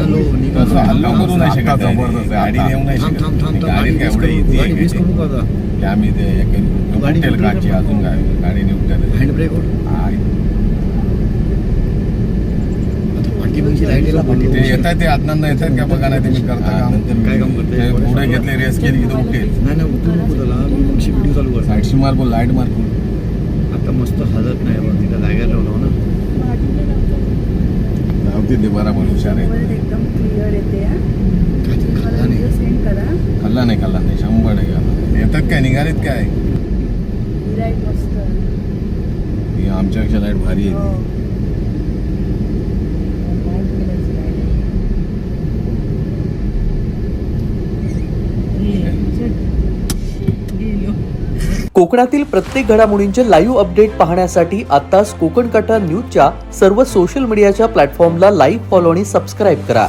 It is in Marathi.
हल्ला करू नाही शकत गाडी येऊ नाही शकत गाडी काय एवढं इथे आम्ही ते काची अजून गाडी निघतात हँडब्रेक ते येतात ते आत्मांना येतात का बघा नाही तुम्ही करता काय काम करते पुढे घेतले रेस केली की उठेल नाही उठू नको त्याला मी मगशी व्हिडिओ चालू कर साईडशी मार लाईट मार आता मस्त हलत नाही बघ तिला लागायला लावलो ना ते बरोबर हुशार आहे एकदम क्लिअर येते खाल्ला नाही 100% येतात काय निघालेत काय आमच्यापेक्षा लाईट भारी आहे कोकणातील प्रत्येक घडामोडींचे लाईव्ह अपडेट पाहण्यासाठी आताच कोकण कटा न्यूजच्या सर्व सोशल मीडियाच्या प्लॅटफॉर्मला लाईक, फॉलो आणि सबस्क्राईब करा.